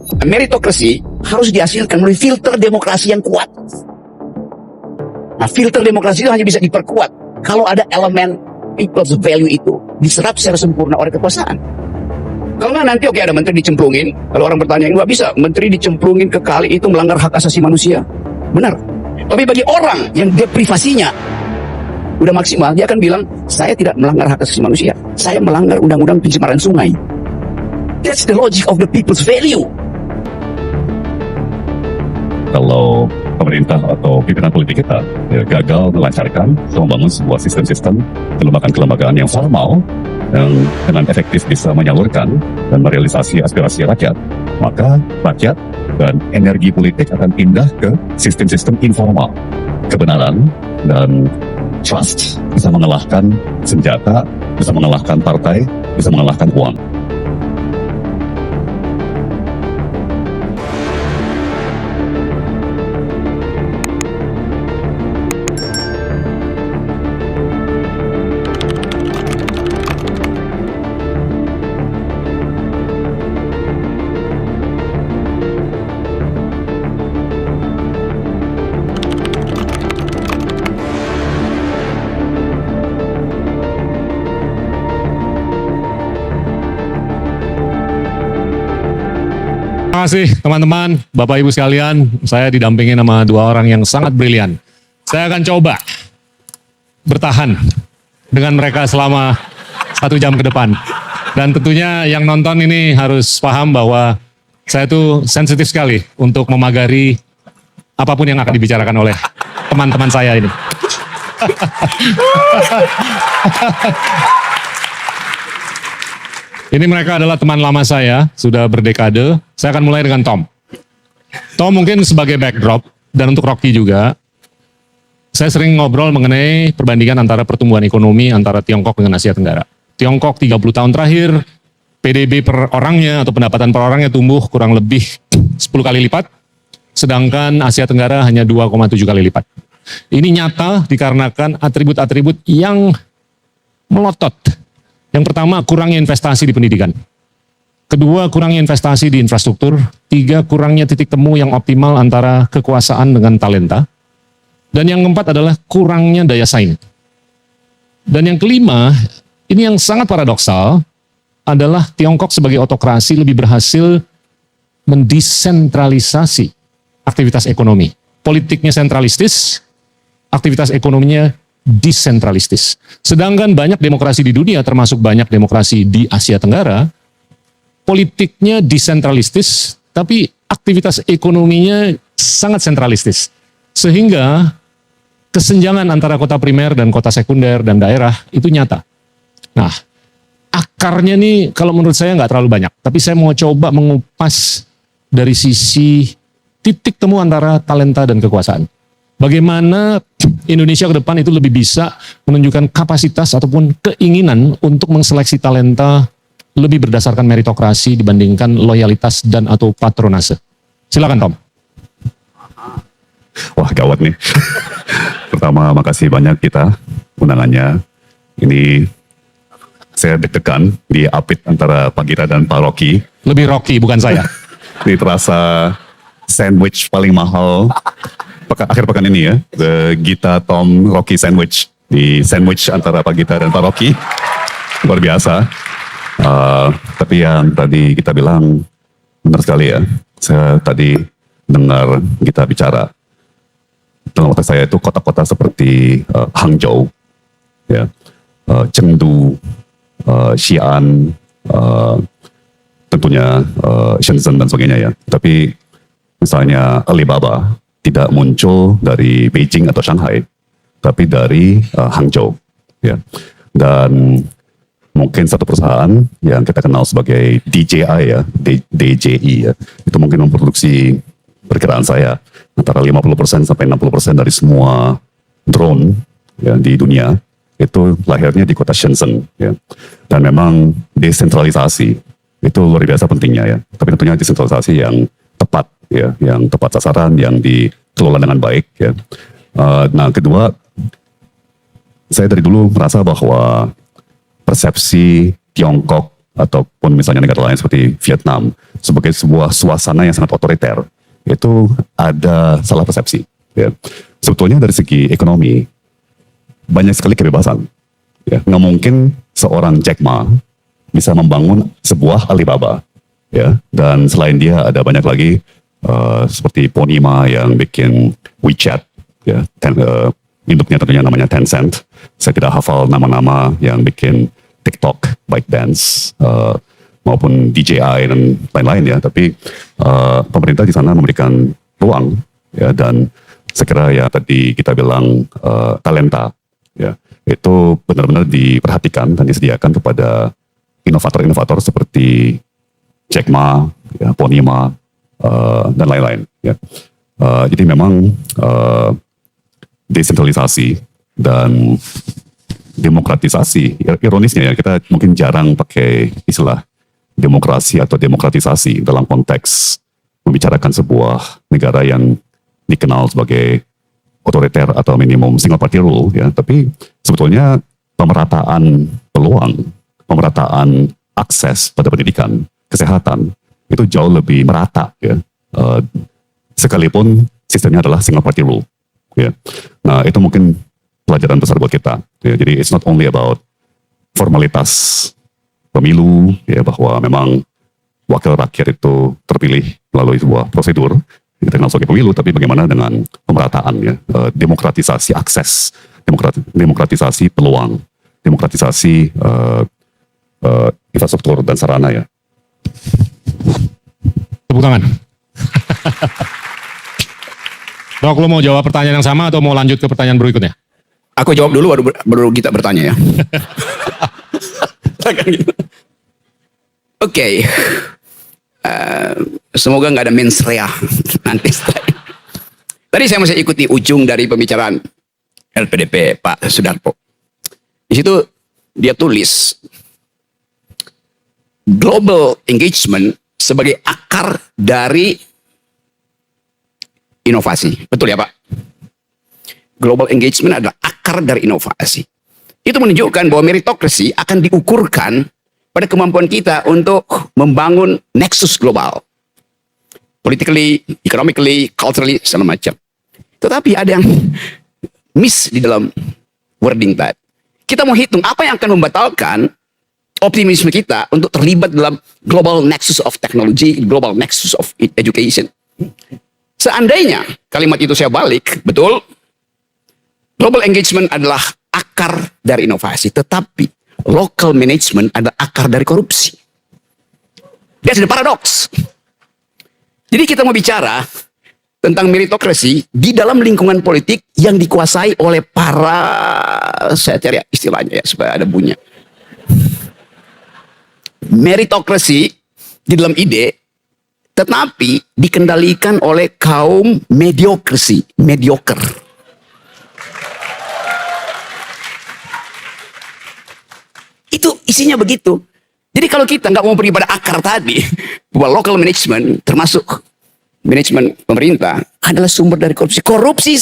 Meritokrasi harus dihasilkan melalui filter demokrasi yang kuat. Nah, filter demokrasi itu hanya bisa diperkuat kalau ada elemen people's value itu diserap secara sempurna oleh kekuasaan. Kalau nggak nanti oke, ada menteri dicemplungin, kalau orang bertanya nggak bisa, menteri dicemplungin ke kali itu melanggar hak asasi manusia. Benar. Tapi bagi orang yang dia privasinya udah maksimal, dia akan bilang, saya tidak melanggar hak asasi manusia, saya melanggar undang-undang pencemaran sungai. That's the logic of the people's value. Kalau pemerintah atau pimpinan politik kita gagal melancarkan atau membangun sebuah sistem-sistem kelembagaan-kelembagaan yang formal yang dengan efektif bisa menyalurkan dan merealisasi aspirasi rakyat, maka rakyat dan energi politik akan pindah ke sistem-sistem informal. Kebenaran dan trust bisa mengalahkan senjata, bisa mengalahkan partai, bisa mengalahkan uang. Terima kasih teman-teman, Bapak Ibu sekalian, saya didampingi sama dua orang yang sangat brilian. Saya akan coba bertahan dengan mereka selama 1 jam ke depan. Dan tentunya yang nonton ini harus paham bahwa saya tuh sensitif sekali untuk memagari apapun yang akan dibicarakan oleh teman-teman saya ini. Ini mereka adalah teman lama saya, sudah berdekade. Saya akan mulai dengan Tom. Tom mungkin sebagai backdrop, dan untuk Rocky juga, saya sering ngobrol mengenai perbandingan antara pertumbuhan ekonomi antara Tiongkok dengan Asia Tenggara. Tiongkok 30 tahun terakhir, PDB per orangnya atau pendapatan per orangnya tumbuh kurang lebih 10 kali lipat, sedangkan Asia Tenggara hanya 2,7 kali lipat. Ini nyata dikarenakan atribut-atribut yang melotot. Yang pertama, kurangnya investasi di pendidikan. Kedua, kurangnya investasi di infrastruktur. 3, kurangnya titik temu yang optimal antara kekuasaan dengan talenta. Dan yang keempat adalah kurangnya daya saing. Dan yang kelima, ini yang sangat paradoksal, adalah Tiongkok sebagai autokrasi lebih berhasil mendesentralisasi aktivitas ekonomi. Politiknya sentralistis, aktivitas ekonominya desentralistis. Sedangkan banyak demokrasi di dunia, termasuk banyak demokrasi di Asia Tenggara, politiknya desentralistis, tapi aktivitas ekonominya sangat sentralistis. Sehingga kesenjangan antara kota primer dan kota sekunder dan daerah itu nyata. Nah, akarnya nih kalau menurut saya nggak terlalu banyak, tapi saya mau coba mengupas dari sisi titik temu antara talenta dan kekuasaan. Bagaimana Indonesia ke depan itu lebih bisa menunjukkan kapasitas ataupun keinginan untuk mengseleksi talenta lebih berdasarkan meritokrasi dibandingkan loyalitas dan atau patronase. Silakan Tom. Wah, gawat nih. Pertama, makasih banyak kita undangannya. Ini saya deg-degan di apit antara Pak Gita dan Pak Rocky. Lebih Rocky, bukan saya. Ini terasa sandwich paling mahal akhir pekan ini ya, The Gita Tom Rocky Sandwich, di sandwich antara Pak Gita dan Pak Rocky, luar biasa. Tapi yang tadi kita bilang benar sekali ya, saya tadi dengar kita bicara, dalam otak saya itu kota-kota seperti Hangzhou, ya, Chengdu, Xi'an, tentunya Shenzhen dan sebagainya ya. Tapi misalnya Alibaba tidak muncul dari Beijing atau Shanghai, tapi dari Hangzhou, ya. Dan mungkin satu perusahaan yang kita kenal sebagai DJI ya, DJI ya, itu mungkin memproduksi perkiraan saya antara 50% sampai 60% dari semua drone ya, di dunia itu lahirnya di kota Shenzhen, ya. Dan memang desentralisasi itu luar biasa pentingnya ya, tapi tentunya desentralisasi yang tepat ya, yang tepat sasaran, yang dikelola dengan baik ya. Nah, kedua, saya dari dulu merasa bahwa persepsi Tiongkok ataupun misalnya negara lain seperti Vietnam sebagai sebuah suasana yang sangat otoriter, itu ada salah persepsi. Ya. Sebetulnya dari segi ekonomi banyak sekali kebebasan. Ya. Nggak mungkin seorang Jack Ma bisa membangun sebuah Alibaba. Ya. Dan selain dia ada banyak lagi seperti Pony Ma yang bikin WeChat. Ya. Induknya tentunya namanya Tencent. Saya tidak hafal nama-nama yang bikin TikTok, ByteDance, maupun DJI dan lain-lain ya. Tapi pemerintah di sana memberikan ruang ya, dan sekira ya tadi kita bilang talenta ya, itu benar-benar diperhatikan dan disediakan kepada inovator-inovator seperti Jack Ma, ya, Pony Ma, dan lain-lain ya. Jadi memang desentralisasi dan demokratisasi, ironisnya ya, kita mungkin jarang pakai istilah demokrasi atau demokratisasi dalam konteks membicarakan sebuah negara yang dikenal sebagai otoriter atau minimum single party rule ya. Tapi sebetulnya pemerataan peluang, pemerataan akses pada pendidikan, kesehatan itu jauh lebih merata ya. Sekalipun sistemnya adalah single party rule ya. Nah, itu mungkin pelajaran besar buat kita. Ya, jadi it's not only about formalitas pemilu, ya, bahwa memang wakil rakyat itu terpilih melalui sebuah prosedur kita kenal sebagai pemilu, tapi bagaimana dengan pemerataan, ya, demokratisasi akses, demokratisasi peluang, demokratisasi infrastruktur dan sarana ya. Tepuk tangan. Dok, lo mau jawab pertanyaan yang sama atau mau lanjut ke pertanyaan berikutnya? Aku jawab dulu baru kita bertanya ya. Oke. Semoga nggak ada mens rea nanti. Tadi saya masih ikuti ujung dari pembicaraan LPDP Pak Sudarpo. Di situ dia tulis global engagement sebagai akar dari inovasi. Betul ya Pak? Global engagement adalah akar dari inovasi. Itu menunjukkan bahwa meritokrasi akan diukurkan pada kemampuan kita untuk membangun nexus global. Politically, economically, culturally, segala macam. Tetapi ada yang miss di dalam wording tadi. Kita mau hitung apa yang akan membatalkan optimisme kita untuk terlibat dalam global nexus of technology, global nexus of education. Seandainya kalimat itu saya balik, betul, global engagement adalah akar dari inovasi, tetapi local management adalah akar dari korupsi. That's the paradox. Jadi kita mau bicara tentang meritokrasi di dalam lingkungan politik yang dikuasai oleh para, saya cari istilahnya ya supaya ada bunyinya. Meritokrasi di dalam ide, tetapi dikendalikan oleh kaum mediocre. Itu isinya begitu. Jadi kalau kita nggak mau pergi pada akar tadi, bahwa local management termasuk manajemen pemerintah adalah sumber dari korupsi. Korupsi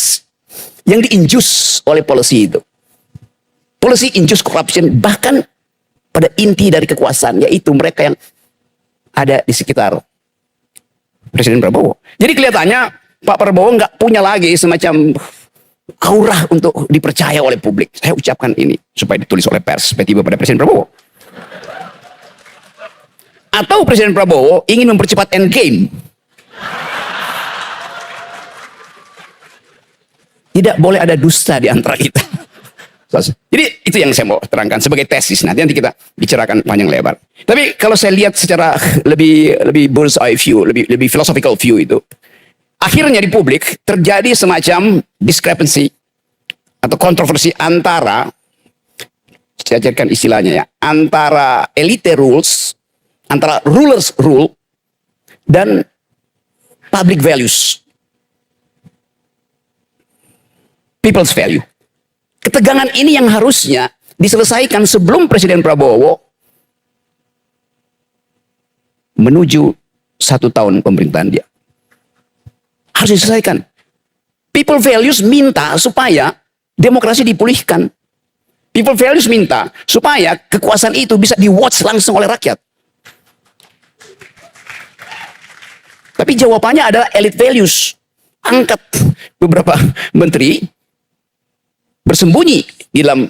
yang diinjus oleh policy itu. Policy induced corruption bahkan pada inti dari kekuasaan, yaitu mereka yang ada di sekitar Presiden Prabowo. Jadi kelihatannya Pak Prabowo nggak punya lagi semacam aura untuk dipercaya oleh publik. Saya ucapkan ini supaya ditulis oleh pers tiba pada Presiden Prabowo. Atau Presiden Prabowo ingin mempercepat endgame. Tidak boleh ada dusta di antara kita. Jadi itu yang saya mau terangkan sebagai tesis. Nanti kita bicarakan panjang lebar. Tapi kalau saya lihat secara lebih bird's eye view, lebih philosophical view itu, akhirnya di publik terjadi semacam discrepancy atau kontroversi antara, saya ajarkan istilahnya ya, antara elite rules, antara rulers rule dan public values, people's value. Ketegangan ini yang harusnya diselesaikan sebelum Presiden Prabowo menuju 1 tahun pemerintahan dia. Harus diselesaikan. People values minta supaya demokrasi dipulihkan. People values minta supaya kekuasaan itu bisa di-watch langsung oleh rakyat. Tapi jawabannya adalah elite values. Angkat beberapa menteri, bersembunyi di dalam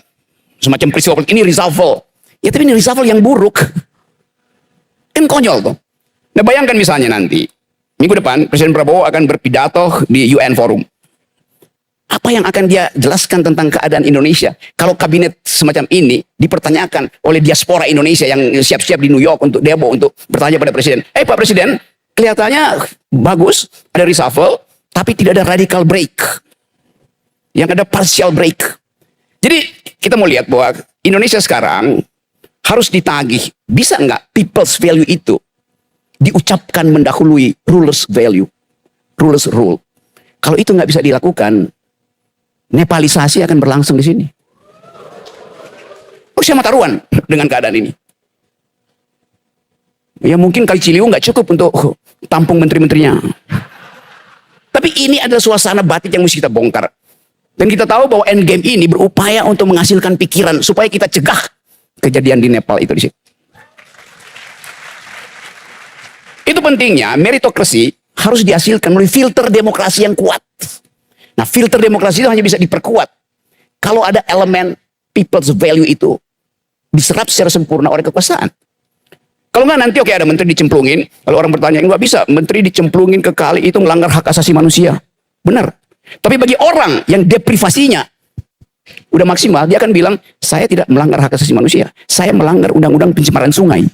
semacam peristiwa ini reshuffle. Ya tapi ini reshuffle yang buruk. Kan konyol tuh. Nah bayangkan misalnya nanti, minggu depan Presiden Prabowo akan berpidato di UN Forum. Apa yang akan dia jelaskan tentang keadaan Indonesia? Kalau kabinet semacam ini dipertanyakan oleh diaspora Indonesia yang siap-siap di New York untuk demo, untuk bertanya pada Presiden. Pak Presiden, kelihatannya bagus, ada reshuffle, tapi tidak ada radical break. Yang ada partial break. Jadi kita mau lihat bahwa Indonesia sekarang harus ditagih. Bisa nggak people's value itu diucapkan mendahului rulers value, rulers rule. Kalau itu nggak bisa dilakukan, Nepalisasi akan berlangsung di sini. Saya taruhan dengan keadaan ini. Ya mungkin Kali Ciliwung nggak cukup untuk tampung menteri-menterinya. Tapi ini adalah suasana batin yang mesti kita bongkar. Dan kita tahu bahwa endgame ini berupaya untuk menghasilkan pikiran supaya kita cegah kejadian di Nepal itu di situ. Itu pentingnya meritokrasi harus dihasilkan melalui filter demokrasi yang kuat. Nah, filter demokrasi itu hanya bisa diperkuat kalau ada elemen people's value itu diserap secara sempurna oleh kekuasaan. Kalau nggak nanti ada menteri dicemplungin, kalau orang bertanya, nggak bisa, menteri dicemplungin ke kali itu melanggar hak asasi manusia. Benar. Tapi bagi orang yang deprivasinya udah maksimal, dia akan bilang, saya tidak melanggar hak asasi manusia, saya melanggar undang-undang pencemaran sungai.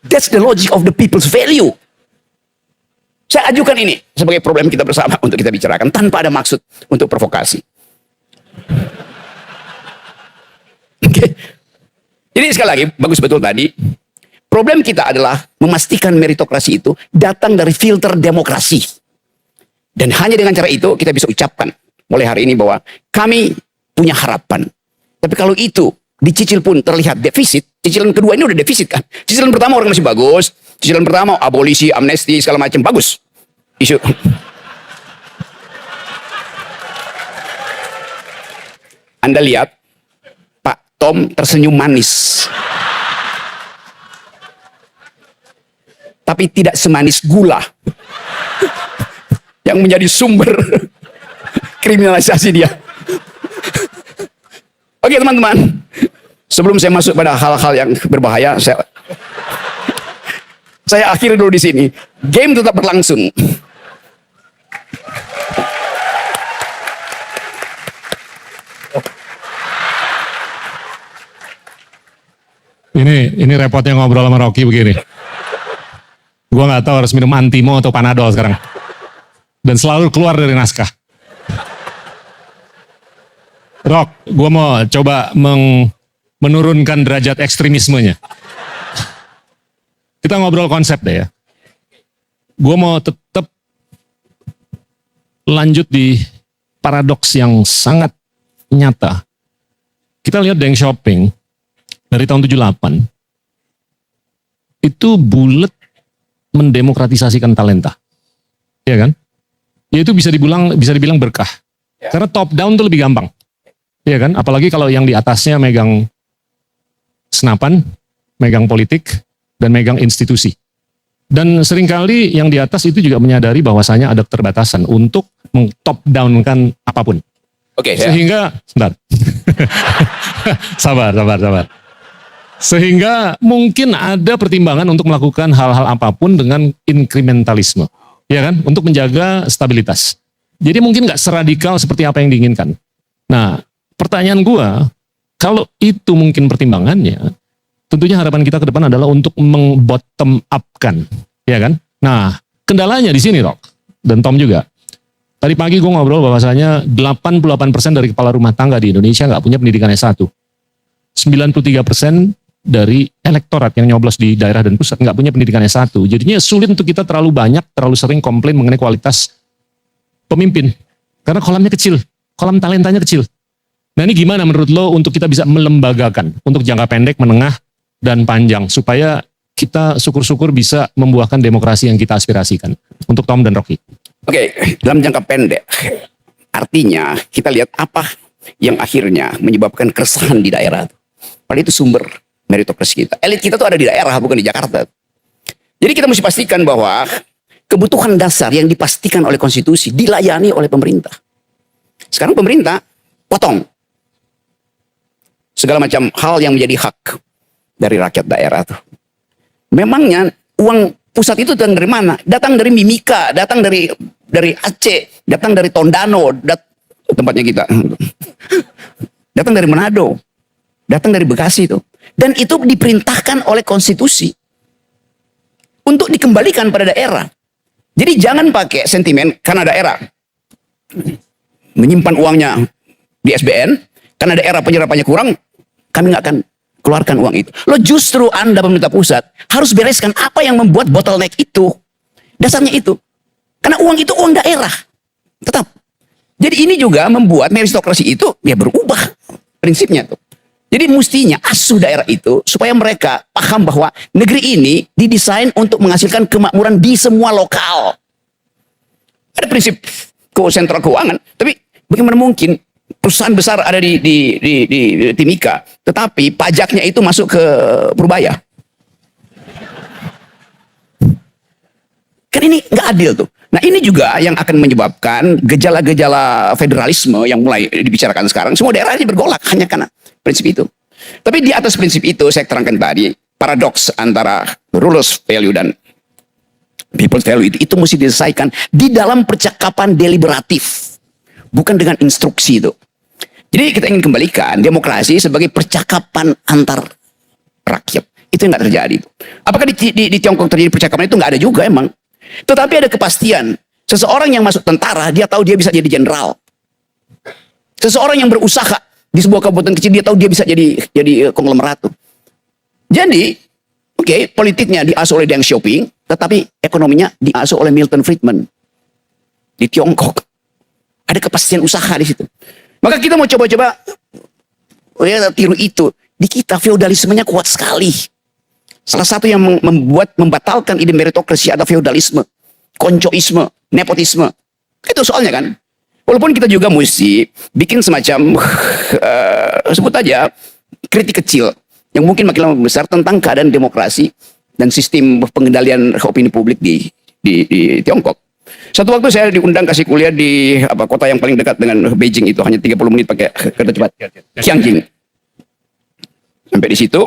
That's the logic of the people's value. Saya ajukan ini sebagai problem kita bersama untuk kita bicarakan tanpa ada maksud untuk provokasi. Oke. Jadi sekali lagi, bagus betul tadi. Problem kita adalah memastikan meritokrasi itu datang dari filter demokrasi. Dan hanya dengan cara itu kita bisa ucapkan mulai hari ini bahwa kami punya harapan. Tapi kalau itu dicicil pun terlihat defisit, cicilan kedua ini udah defisit kan. Cicilan pertama orang masih bagus. Cicilan pertama abolisi, amnesti, segala macam bagus. Isu. Anda lihat Pak Tom tersenyum manis. Tapi tidak semanis gula. Yang menjadi sumber kriminalisasi dia. Oke teman-teman. Sebelum saya masuk pada hal-hal yang berbahaya, saya akhiri dulu di sini. Game tetap berlangsung. Ini repotnya ngobrol sama Rocky begini. Gua nggak tahu harus minum Antimo atau Panadol sekarang. Dan selalu keluar dari naskah. Rock, gua mau coba menurunkan derajat ekstremismenya. Kita ngobrol konsep deh ya. Gue mau tetap lanjut di paradoks yang sangat nyata. Kita lihat Deng Xiaoping dari tahun 78 itu bulat mendemokratisasikan talenta. Iya kan? Ya itu bisa dibilang berkah. Karena top down itu lebih gampang. Iya kan? Apalagi kalau yang di atasnya megang senapan, megang politik, dan megang institusi. Dan seringkali yang di atas itu juga menyadari bahwasanya ada keterbatasan untuk meng-top down-kan apapun. Oke, sehingga, sebentar. sabar. Sehingga mungkin ada pertimbangan untuk melakukan hal-hal apapun dengan inkrementalisme. Ya kan? Untuk menjaga stabilitas. Jadi mungkin nggak seradikal seperti apa yang diinginkan. Nah, pertanyaan gua, kalau itu mungkin pertimbangannya, tentunya harapan kita ke depan adalah untuk meng-bottom up-kan, ya kan? Nah, kendalanya di sini, Rock, dan Tom juga. Tadi pagi gue ngobrol bahwasanya 88% dari kepala rumah tangga di Indonesia nggak punya pendidikan S1. 93% dari elektorat yang nyoblos di daerah dan pusat nggak punya pendidikan S1. Jadinya sulit untuk kita terlalu sering komplain mengenai kualitas pemimpin. Karena kolamnya kecil, kolam talentanya kecil. Nah ini gimana menurut lo untuk kita bisa melembagakan untuk jangka pendek, menengah, dan panjang supaya kita syukur-syukur bisa membuahkan demokrasi yang kita aspirasikan untuk Tom dan Rocky. Oke, dalam jangka pendek artinya kita lihat apa yang akhirnya menyebabkan keresahan di daerah. Padahal itu sumber meritokrasi kita. Elit kita tuh ada di daerah, bukan di Jakarta. Jadi kita mesti pastikan bahwa kebutuhan dasar yang dipastikan oleh konstitusi dilayani oleh pemerintah. Sekarang pemerintah potong segala macam hal yang menjadi hak dari rakyat daerah tuh. Memangnya uang pusat itu datang dari mana? Datang dari Mimika, datang dari Aceh, datang dari Tondano, tempatnya kita. Datang dari Manado, datang dari Bekasi itu. Dan itu diperintahkan oleh konstitusi untuk dikembalikan pada daerah. Jadi jangan pakai sentimen karena daerah menyimpan uangnya di SBN, karena daerah penyerapannya kurang, kami nggak akan keluarkan uang itu. Lo justru Anda pemerintah pusat harus bereskan apa yang membuat bottleneck itu. Dasarnya itu. Karena uang itu uang daerah. Tetap. Jadi ini juga membuat meritokrasi itu ya berubah prinsipnya tuh. Jadi mestinya asuh daerah itu supaya mereka paham bahwa negeri ini didesain untuk menghasilkan kemakmuran di semua lokal. Ada prinsip sentral keuangan, tapi bagaimana mungkin perusahaan besar ada di Timika, tetapi pajaknya itu masuk ke Purbaya? Kan ini nggak adil tuh. Nah ini juga yang akan menyebabkan gejala-gejala federalisme yang mulai dibicarakan sekarang. Semua daerah ini bergolak hanya karena prinsip itu. Tapi di atas prinsip itu saya terangkan tadi, paradoks antara rulers value dan people's value itu mesti diselesaikan di dalam percakapan deliberatif, bukan dengan instruksi itu. Jadi kita ingin kembalikan demokrasi sebagai percakapan antar rakyat. Itu yang nggak terjadi. Apakah di Tiongkok terjadi percakapan itu? Nggak ada juga emang. Tetapi ada kepastian. Seseorang yang masuk tentara, dia tahu dia bisa jadi jenderal. Seseorang yang berusaha di sebuah kabupaten kecil, dia tahu dia bisa jadi konglomerat. Jadi, oke, politiknya diasuh oleh Deng Xiaoping, tetapi ekonominya diasuh oleh Milton Friedman di Tiongkok. Ada kepastian usaha di situ. Maka kita mau coba-coba tiru itu. Di kita feodalismenya kuat sekali. Salah satu yang membatalkan ide meritokrasi ada feodalisme, koncoisme, nepotisme. Itu soalnya kan. Walaupun kita juga mesti bikin semacam sebut aja kritik kecil yang mungkin makin lama besar tentang keadaan demokrasi dan sistem pengendalian opini publik di Tiongkok. Satu waktu saya diundang kasih kuliah di kota yang paling dekat dengan Beijing, itu hanya 30 menit pakai kereta cepat, Tianjin. Sampai di situ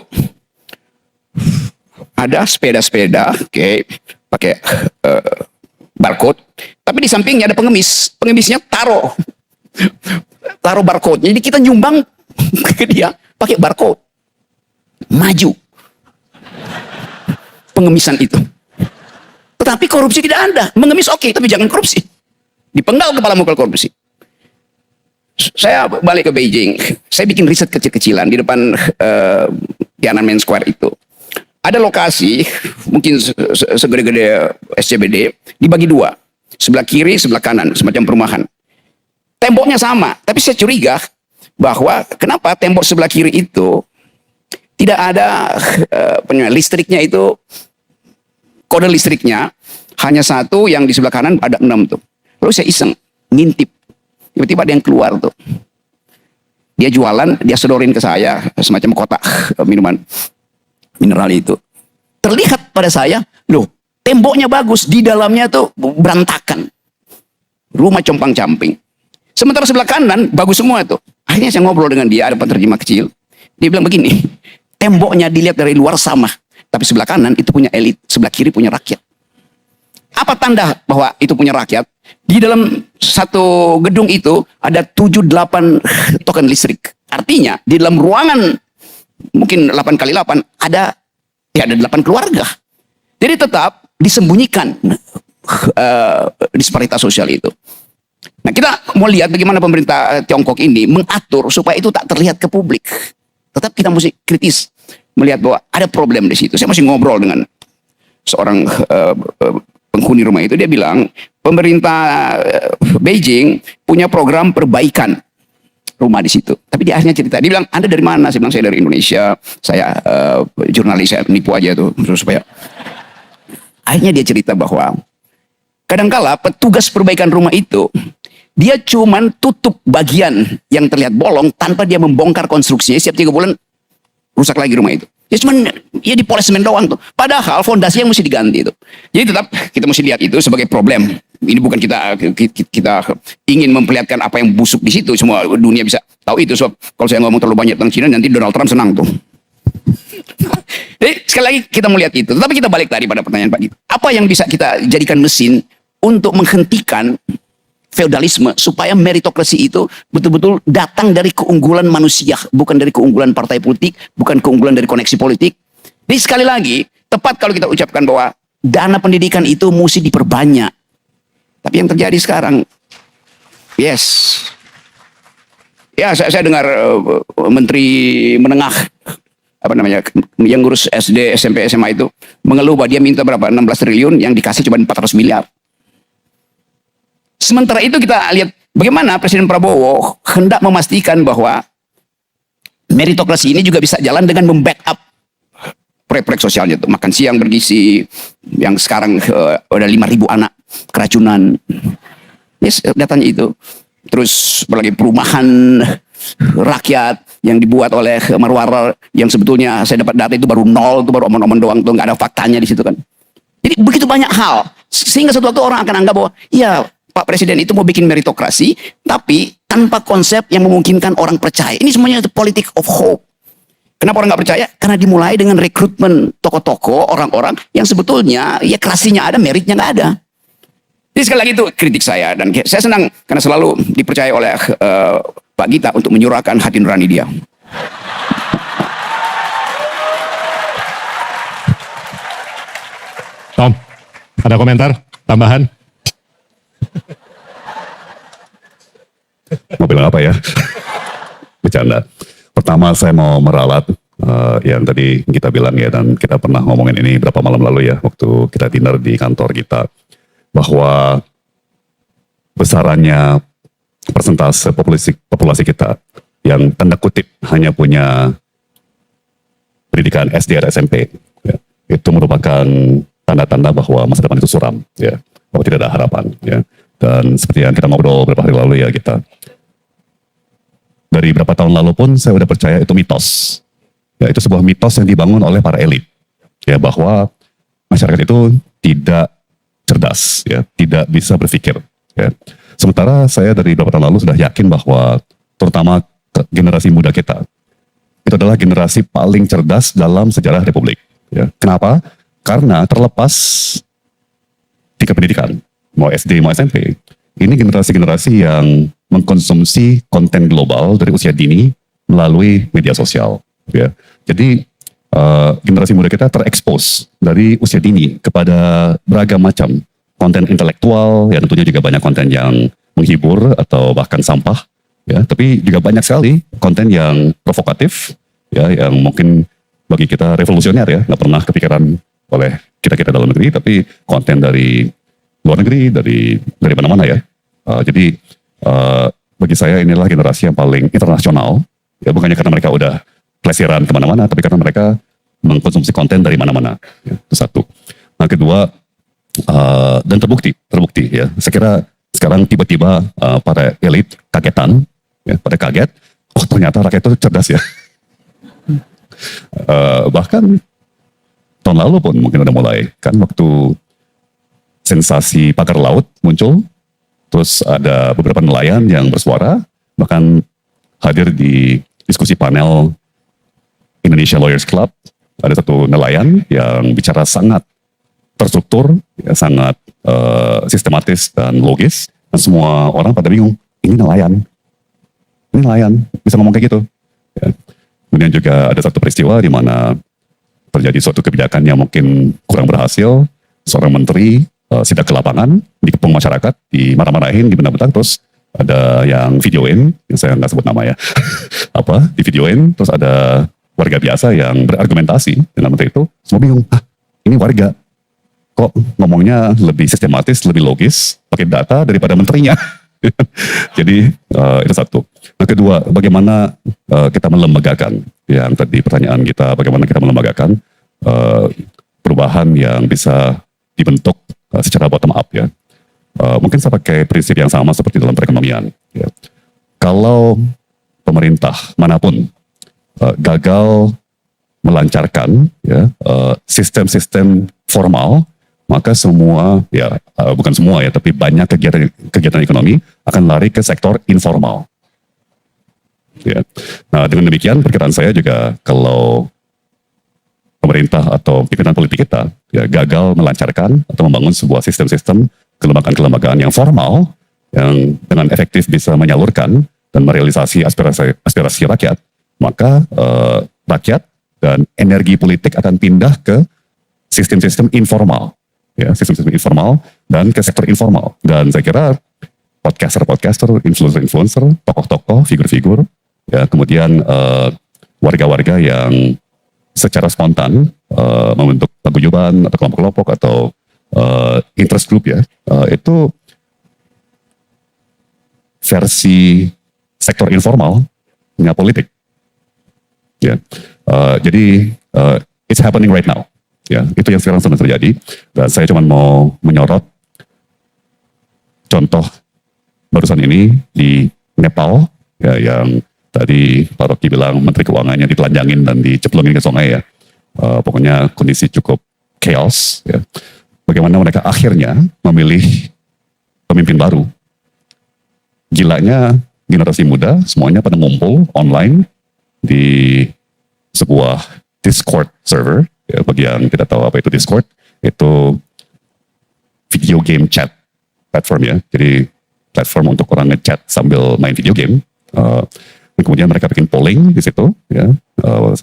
ada sepeda-sepeda, pakai barcode, tapi di sampingnya ada pengemis. Pengemisnya taruh barcode. Jadi kita nyumbang ke dia pakai barcode. Maju pengemisan itu. Tetapi korupsi tidak ada. Mengemis oke, tapi jangan korupsi. Dipenggal kepalamu kalau korupsi. Saya balik ke Beijing. Saya bikin riset kecil-kecilan di depan Tiananmen Square itu. Ada lokasi, mungkin segede-gede SCBD, dibagi dua. Sebelah kiri, sebelah kanan, semacam perumahan. Temboknya sama, tapi saya curiga bahwa kenapa tembok sebelah kiri itu tidak ada listriknya itu, kode listriknya hanya satu, yang di sebelah kanan ada 6 tuh. Lalu saya iseng, ngintip. Tiba-tiba ada yang keluar tuh. Dia jualan, dia sedorin ke saya semacam kotak minuman mineral itu. Terlihat pada saya, loh, temboknya bagus, di dalamnya tuh berantakan. Rumah compang-camping. Sementara sebelah kanan bagus semua tuh. Akhirnya saya ngobrol dengan dia, ada penerjemah kecil. Dia bilang begini, temboknya dilihat dari luar sama, tapi sebelah kanan itu punya elit, sebelah kiri punya rakyat. Apa tanda bahwa itu punya rakyat? Di dalam satu gedung itu ada 7-8 token listrik. Artinya di dalam ruangan mungkin 8x8 ada 8 keluarga. Jadi tetap disembunyikan disparitas sosial itu. Nah, kita mau lihat bagaimana pemerintah Tiongkok ini mengatur supaya itu tak terlihat ke publik. Tetap kita mesti kritis melihat bahwa ada problem di situ. Saya masih ngobrol dengan seorang penghuni rumah itu, dia bilang pemerintah Beijing punya program perbaikan rumah di situ. Tapi dia akhirnya cerita, dia bilang, Anda dari mana? Saya bilang, saya dari Indonesia, saya jurnalis, saya nipu aja tuh supaya. Akhirnya dia cerita bahwa kadangkala petugas perbaikan rumah itu Dia cuman tutup bagian yang terlihat bolong tanpa dia membongkar konstruksinya. Setiap 3 bulan rusak lagi rumah itu. Ya cuman ya dipoles semen doang tuh. Padahal fondasi yang mesti diganti itu. Jadi tetap kita mesti lihat itu sebagai problem. Ini bukan kita ingin memperlihatkan apa yang busuk di situ. Semua dunia bisa tahu itu. Sebab kalau saya ngomong terlalu banyak tentang Cina, nanti Donald Trump senang tuh. Jadi sekali lagi kita melihat itu. Tetapi kita balik tadi pada pertanyaan Pak Gito. Apa yang bisa kita jadikan mesin untuk menghentikan feodalisme supaya meritokrasi itu betul-betul datang dari keunggulan manusia, bukan dari keunggulan partai politik, bukan keunggulan dari koneksi politik. Jadi sekali lagi, tepat kalau kita ucapkan bahwa dana pendidikan itu mesti diperbanyak. Tapi yang terjadi sekarang, yes. Ya, saya dengar Menteri Menengah apa namanya yang ngurus SD, SMP, SMA itu mengeluh bahwa dia minta berapa 16 triliun yang dikasih cuma 400 miliar. Sementara itu kita lihat bagaimana Presiden Prabowo hendak memastikan bahwa meritokrasi ini juga bisa jalan dengan membackup proyek-proyek sosialnya tuh, makan siang bergizi yang sekarang ada 5.000 anak keracunan. Yes, datanya itu. Terus apalagi perumahan rakyat yang dibuat oleh Marwar yang sebetulnya saya dapat data itu baru 0, itu baru omong-omong doang tuh, nggak ada faktanya di situ kan. Jadi begitu banyak hal sehingga suatu waktu orang akan anggap bahwa ya Pak Presiden itu mau bikin meritokrasi tapi tanpa konsep yang memungkinkan orang percaya. Ini semuanya itu politik of hope. Kenapa orang nggak percaya? Karena dimulai dengan rekrutmen tokoh-tokoh orang-orang yang sebetulnya ya klasenya ada, meritnya nggak ada. Jadi sekali lagi itu kritik saya dan saya senang karena selalu dipercaya oleh Pak Gita untuk menyuarakan hati nurani dia. Tom, ada komentar tambahan? Mau bilang apa ya? Bercanda. Pertama saya mau meralat yang tadi kita bilang ya, dan kita pernah ngomongin ini berapa malam lalu ya, waktu kita dinner di kantor kita, bahwa besarannya persentase populasi kita yang tanda kutip hanya punya pendidikan SD atau SMP, ya, itu merupakan tanda-tanda bahwa masa depan itu suram, ya, bahwa tidak ada harapan, ya. Dan seperti yang kita ngobrol beberapa hari lalu ya, kita dari berapa tahun lalu pun saya udah percaya itu mitos, ya, itu sebuah mitos yang dibangun oleh para elit, ya, bahwa masyarakat itu tidak cerdas, ya, tidak bisa berpikir, ya. Sementara saya dari beberapa tahun lalu sudah yakin bahwa terutama generasi muda kita itu adalah generasi paling cerdas dalam sejarah Republik. Ya. Kenapa? Karena terlepas tingkat pendidikan, mau SD mau SMP, ini generasi-generasi yang mengkonsumsi konten global dari usia dini melalui media sosial. Ya. Jadi generasi muda kita terekspos dari usia dini kepada beragam macam konten intelektual, ya tentunya juga banyak konten yang menghibur atau bahkan sampah, ya, tapi juga banyak sekali konten yang provokatif, ya, yang mungkin bagi kita revolusioner, ya, nggak pernah kepikiran oleh kita dalam negeri, tapi konten dari luar negeri, dari mana-mana, ya. Jadi bagi saya inilah generasi yang paling internasional, ya, bukannya karena mereka udah pelesiran kemana-mana, tapi karena mereka mengkonsumsi konten dari mana-mana, ya, itu satu. Nah, kedua, dan terbukti ya, saya kira sekarang tiba-tiba para elit kagetan, ya, pada kaget, oh ternyata rakyat itu cerdas, ya. Bahkan tahun lalu pun mungkin udah mulai kan, waktu sensasi pagar laut muncul, terus ada beberapa nelayan yang bersuara, bahkan hadir di diskusi panel Indonesia Lawyers Club, ada satu nelayan yang bicara sangat terstruktur, ya, sangat sistematis dan logis, dan semua orang pada bingung, ini nelayan bisa ngomong kayak gitu, ya. Kemudian juga ada satu peristiwa di mana terjadi suatu kebijakan yang mungkin kurang berhasil, seorang menteri sidak ke lapangan, dikepung masyarakat, dimarah-marahin, dibentak-bentak, terus ada yang videoin, yang saya nggak sebut nama, ya, di videoin, terus ada warga biasa yang berargumentasi dengan menteri itu, semua bingung, ini warga kok ngomongnya lebih sistematis, lebih logis, pakai data daripada menterinya. Jadi itu satu. Nah, kedua, bagaimana kita melembagakan, yang tadi pertanyaan kita, bagaimana kita melembagakan perubahan yang bisa dibentuk secara bottom up, ya. mungkin saya pakai prinsip yang sama seperti dalam perekonomian. Ya. Kalau pemerintah manapun gagal melancarkan ya, sistem-sistem formal, maka semua ya bukan semua ya, tapi banyak kegiatan ekonomi akan lari ke sektor informal. Ya. Nah, dengan demikian perkiraan saya juga kalau pemerintah atau pimpinan politik kita ya, gagal melancarkan atau membangun sebuah sistem-sistem kelembagaan-kelembagaan yang formal yang dengan efektif bisa menyalurkan dan merealisasi aspirasi rakyat, maka rakyat dan energi politik akan pindah ke sistem-sistem informal, ya, sistem-sistem informal dan ke sektor informal. Dan saya kira podcaster, influencer, tokoh-tokoh, figur-figur, ya, kemudian warga-warga yang secara spontan membentuk paguyuban atau kelompok-kelompok atau interest group ya, itu versi sektor informalnya politik. Ya, jadi it's happening right now. Ya, itu yang sekarang sedang terjadi. Dan saya cuma mau menyorot contoh barusan ini di Nepal, ya, yang tadi Pak Rocky bilang Menteri Keuangannya ditelanjangin dan diceplungin ke sungai ya. Pokoknya kondisi cukup chaos. Ya. Bagaimana mereka akhirnya memilih pemimpin baru. Gilanya generasi muda semuanya pada ngumpul online di sebuah Discord server. Ya, bagi yang tidak tahu apa itu Discord, itu video game chat platform ya. Jadi platform untuk orang ngechat sambil main video game. Dan kemudian mereka bikin polling di situ. Ya.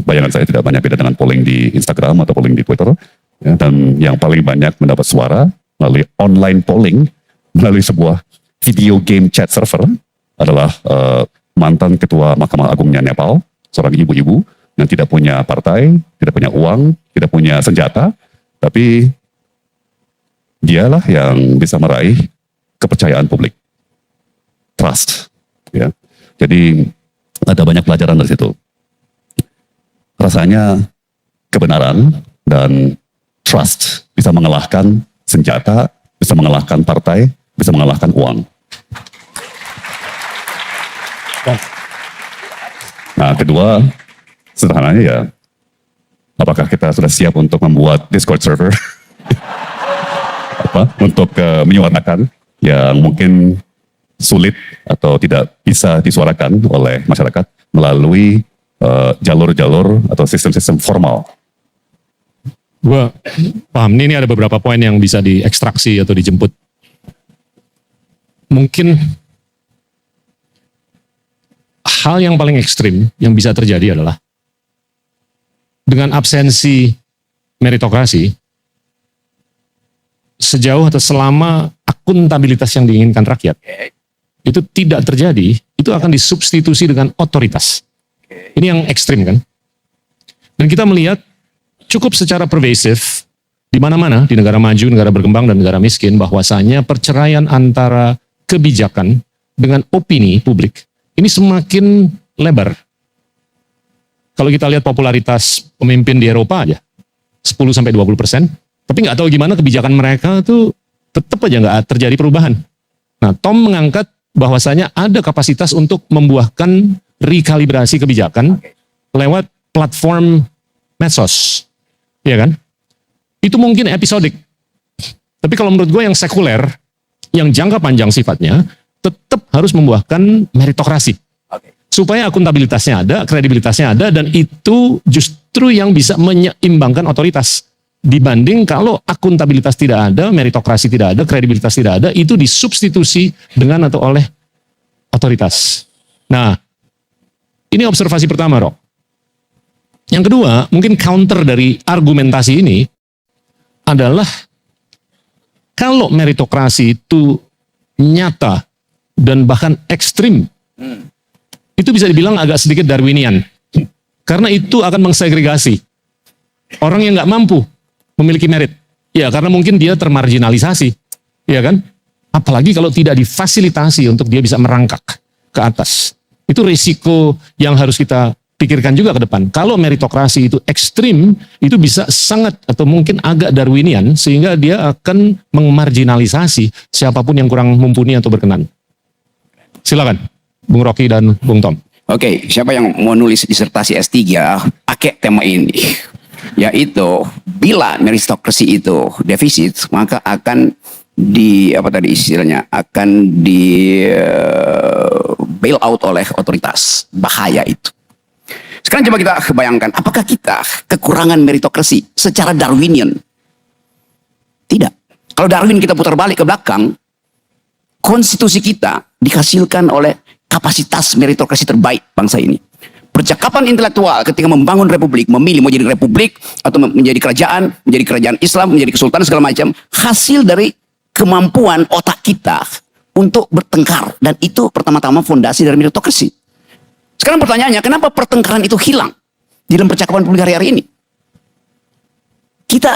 Bayangan saya tidak banyak beda dengan polling di Instagram atau polling di Twitter. Ya. Dan yang paling banyak mendapat suara melalui online polling melalui sebuah video game chat server adalah mantan ketua Mahkamah Agungnya Nepal, seorang ibu-ibu yang tidak punya partai, tidak punya uang, tidak punya senjata, tapi dialah yang bisa meraih kepercayaan publik, trust. Ya. Jadi ada banyak pelajaran dari situ. Rasanya kebenaran dan trust bisa mengalahkan senjata, bisa mengalahkan partai, bisa mengalahkan uang. Nah, kedua, sederhananya ya, apakah kita sudah siap untuk membuat Discord server untuk menyuarakan yang mungkin sulit atau tidak bisa disuarakan oleh masyarakat melalui jalur-jalur atau sistem-sistem formal. Gue paham, ini ada beberapa poin yang bisa diekstraksi atau dijemput. Mungkin hal yang paling ekstrim yang bisa terjadi adalah dengan absensi meritokrasi, sejauh atau selama akuntabilitas yang diinginkan rakyat itu tidak terjadi, itu akan disubstitusi dengan otoritas. Ini yang ekstrim kan? Dan kita melihat cukup secara pervasif di mana-mana, di negara maju, negara berkembang, dan negara miskin, bahwasanya perceraian antara kebijakan dengan opini publik ini semakin lebar. Kalau kita lihat popularitas pemimpin di Eropa aja, 10-20%, tapi nggak tahu gimana kebijakan mereka tuh tetap aja nggak terjadi perubahan. Nah, Tom mengangkat bahwasanya ada kapasitas untuk membuahkan rekalibrasi kebijakan lewat platform medsos, ya kan? Itu mungkin episodik. Tapi kalau menurut gue yang sekuler, yang jangka panjang sifatnya, tetap harus membuahkan meritokrasi. Supaya akuntabilitasnya ada, kredibilitasnya ada, dan itu justru yang bisa menyeimbangkan otoritas. Dibanding kalau akuntabilitas tidak ada, meritokrasi tidak ada, kredibilitas tidak ada, itu disubstitusi dengan atau oleh otoritas. Nah, ini observasi pertama, Rok. Yang kedua, mungkin counter dari argumentasi ini adalah kalau meritokrasi itu nyata dan bahkan ekstrim, itu bisa dibilang agak sedikit Darwinian. Karena itu akan mengsegregasi orang yang nggak mampu memiliki merit. Ya, karena mungkin dia termarginalisasi. Ya kan? Apalagi kalau tidak difasilitasi untuk dia bisa merangkak ke atas. Itu risiko yang harus kita pikirkan juga ke depan. Kalau meritokrasi itu ekstrim, itu bisa sangat atau mungkin agak Darwinian, sehingga dia akan memarginalisasi siapapun yang kurang mumpuni atau berkenan. Silakan, Bung Rocky dan Bung Tom. Oke, siapa yang mau nulis disertasi S3 pakai tema ini? Yaitu bila meritokrasi itu defisit, maka akan apa tadi istilahnya, akan bail out oleh otoritas. Bahaya itu. Sekarang coba kita bayangkan, apakah kita kekurangan meritokrasi secara Darwinian? Tidak. Kalau Darwin kita putar balik ke belakang, konstitusi kita dihasilkan oleh kapasitas meritokrasi terbaik bangsa ini. Percakapan intelektual ketika membangun republik, memilih mau jadi republik atau menjadi kerajaan Islam, menjadi kesultanan segala macam, hasil dari kemampuan otak kita untuk bertengkar. Dan itu pertama-tama fondasi dari meritokrasi. Sekarang pertanyaannya, kenapa pertengkaran itu hilang di dalam percakapan publik hari-hari ini? Kita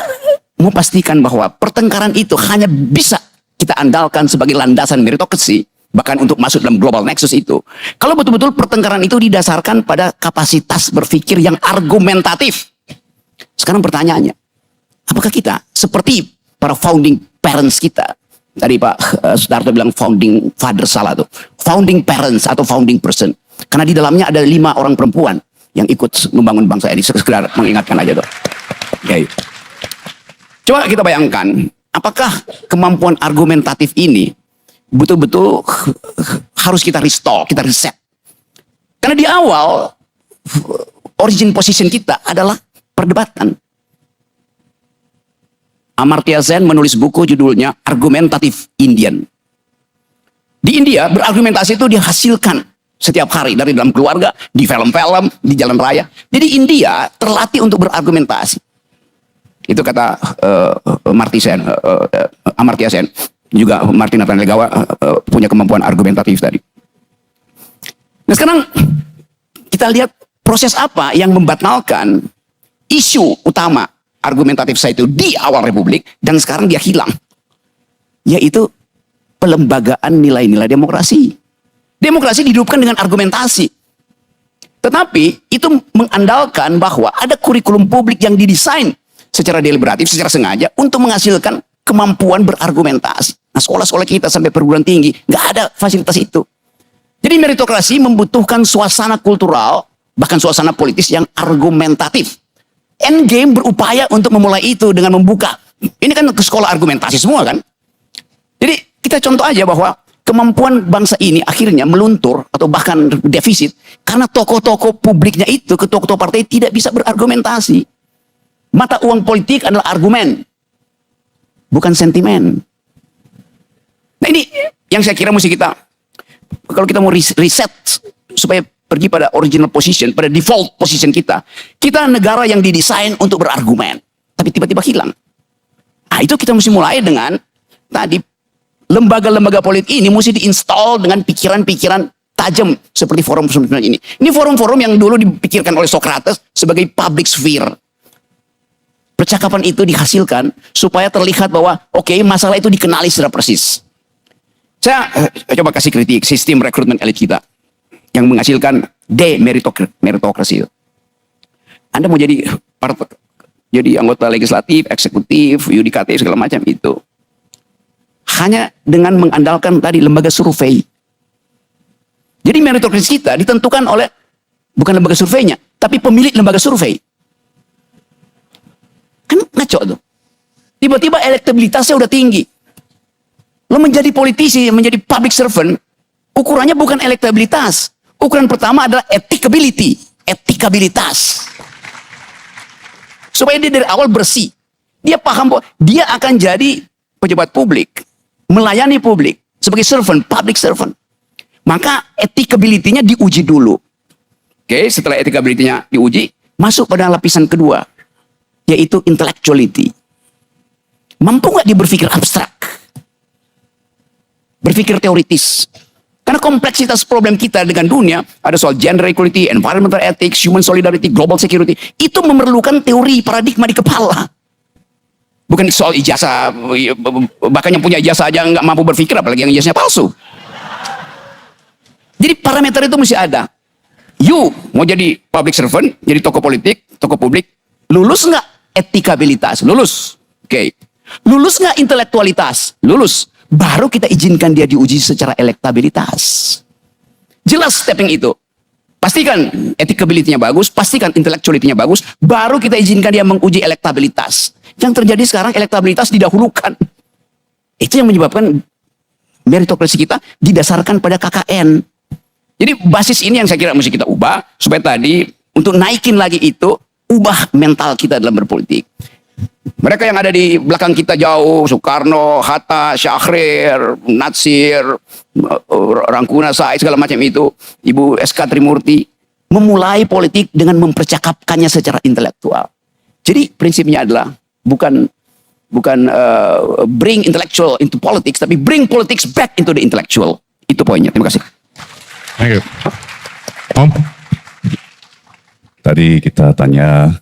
mau pastikan bahwa pertengkaran itu hanya bisa kita andalkan sebagai landasan meritokrasi, bahkan untuk masuk dalam global nexus itu, kalau betul-betul pertengkaran itu didasarkan pada kapasitas berpikir yang argumentatif. Sekarang pertanyaannya, apakah kita seperti para founding parents kita? Tadi Pak Sudarto bilang founding father, salah tuh. Founding parents atau founding person. Karena di dalamnya ada 5 orang perempuan yang ikut membangun bangsa ini. Sekedar mengingatkan aja tuh. Okay. Coba kita bayangkan, apakah kemampuan argumentatif ini betul-betul harus kita restore, kita reset. Karena di awal, origin position kita adalah perdebatan. Amartya Sen menulis buku judulnya Argumentative Indian. Di India, berargumentasi itu dihasilkan setiap hari dari dalam keluarga, di film-film, di jalan raya. Jadi India terlatih untuk berargumentasi. Itu kata Amartya Sen. Juga Martin Nathaniel Gawa punya kemampuan argumentatif tadi. Nah sekarang kita lihat proses apa yang membatalkan isu utama argumentatif saya itu di awal Republik dan sekarang dia hilang. Yaitu pelembagaan nilai-nilai demokrasi. Demokrasi dihidupkan dengan argumentasi. Tetapi itu mengandalkan bahwa ada kurikulum publik yang didesain secara deliberatif, secara sengaja untuk menghasilkan kemampuan berargumentasi. Nah, sekolah-sekolah kita sampai perguruan tinggi nggak ada fasilitas itu. Jadi meritokrasi membutuhkan suasana kultural, bahkan suasana politis yang argumentatif. Endgame berupaya untuk memulai itu dengan membuka. Ini kan ke sekolah argumentasi semua kan. Jadi kita contoh aja bahwa kemampuan bangsa ini akhirnya meluntur atau bahkan defisit karena tokoh-tokoh publiknya itu, ketua-ketua partai tidak bisa berargumentasi. Mata uang politik adalah argumen, bukan sentimen. Nah ini yang saya kira mesti kita, kalau kita mau reset supaya pergi pada original position, pada default position kita negara yang didesain untuk berargumen, tapi tiba-tiba hilang. Nah itu kita mesti mulai dengan tadi, lembaga-lembaga politik ini mesti diinstal dengan pikiran-pikiran tajam seperti forum-forum ini. Ini forum-forum yang dulu dipikirkan oleh Socrates sebagai public sphere. Percakapan itu dihasilkan supaya terlihat bahwa oke, masalah itu dikenali secara persis. Saya coba kasih kritik sistem rekrutmen elit kita yang menghasilkan meritokrasi. Anda mau jadi anggota legislatif, eksekutif, yudikatif segala macam itu hanya dengan mengandalkan tadi lembaga survei. Jadi meritokrasi kita ditentukan oleh bukan lembaga surveinya, tapi pemilik lembaga survei. Kan ngaco tuh. Tiba-tiba elektabilitasnya udah tinggi. Lo menjadi politisi, menjadi public servant, ukurannya bukan elektabilitas. Ukuran pertama adalah etikability, etikabilitas. Supaya dia dari awal bersih. Dia paham bahwa dia akan jadi pejabat publik, melayani publik sebagai servant, public servant. Maka etikability-nya diuji dulu. Oke, setelah etikability-nya diuji, masuk pada lapisan kedua, yaitu intellectuality. Mampu nggak dia berpikir abstrak? Berpikir teoritis. Karena kompleksitas problem kita dengan dunia, ada soal gender equality, environmental ethics, human solidarity, global security, itu memerlukan teori paradigma di kepala. Bukan soal ijazah, bahkan yang punya ijazah aja nggak mampu berpikir, apalagi yang ijazahnya palsu. Jadi parameter itu mesti ada. You mau jadi public servant, jadi tokoh politik, tokoh publik, lulus nggak etikabilitas? Lulus. Oke. Lulus nggak intelektualitas? Lulus. Baru kita izinkan dia diuji secara elektabilitas. Jelas stepping itu. Pastikan etikabilitasnya bagus, pastikan intellectuality-nya bagus, baru kita izinkan dia menguji elektabilitas. Yang terjadi sekarang elektabilitas didahulukan. Itu yang menyebabkan meritokrasi kita didasarkan pada KKN. Jadi basis ini yang saya kira mesti kita ubah, supaya tadi untuk naikin lagi itu, ubah mental kita dalam berpolitik. Mereka yang ada di belakang kita jauh, Soekarno, Hatta, Syahrir, Natsir, Rangkuna Said, segala macam itu, Ibu SK Trimurti, memulai politik dengan mempercakapkannya secara intelektual. Jadi prinsipnya adalah bukan bring intellectual into politics, tapi bring politics back into the intellectual. Itu poinnya. Terima kasih. Thank you. Om? Tadi kita tanya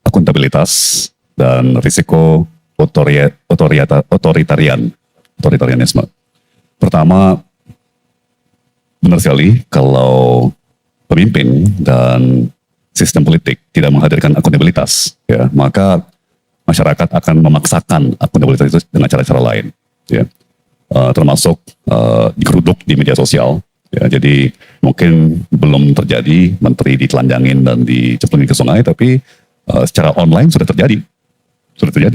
akuntabilitas dan risiko otoritarianisme. Pertama, benar sekali kalau pemimpin dan sistem politik tidak menghadirkan akuntabilitas, ya, maka masyarakat akan memaksakan akuntabilitas itu dengan cara-cara lain, ya. Termasuk digeruduk di media sosial. Ya, jadi mungkin belum terjadi menteri ditelanjangin dan dicemplungin ke sungai, tapi secara online sudah terjadi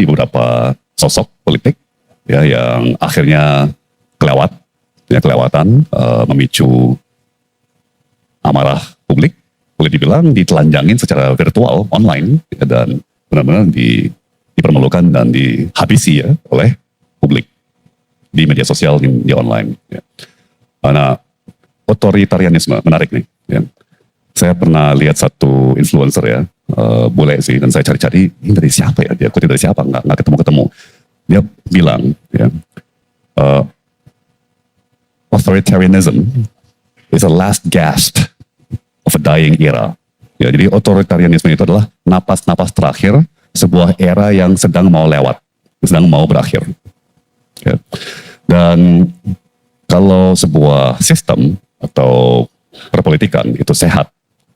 beberapa sosok politik, ya, yang akhirnya kelewatan, memicu amarah publik, boleh dibilang ditelanjangin secara virtual online, ya, dan benar-benar dipermalukan dan dihabisi, ya, oleh publik di media sosial, di online, ya. Nah, otoritarianisme menarik nih, ya. Saya pernah lihat satu influencer, ya, bule sih, dan saya cari-cari ini dari siapa ya, dia kutip dari siapa, nggak ketemu. Dia bilang, ya, authoritarianism is a last gasp of a dying era. Ya, jadi otoritarianisme itu adalah napas-napas terakhir sebuah era yang sedang mau lewat, sedang mau berakhir. Ya. Dan kalau sebuah sistem atau perpolitikan itu sehat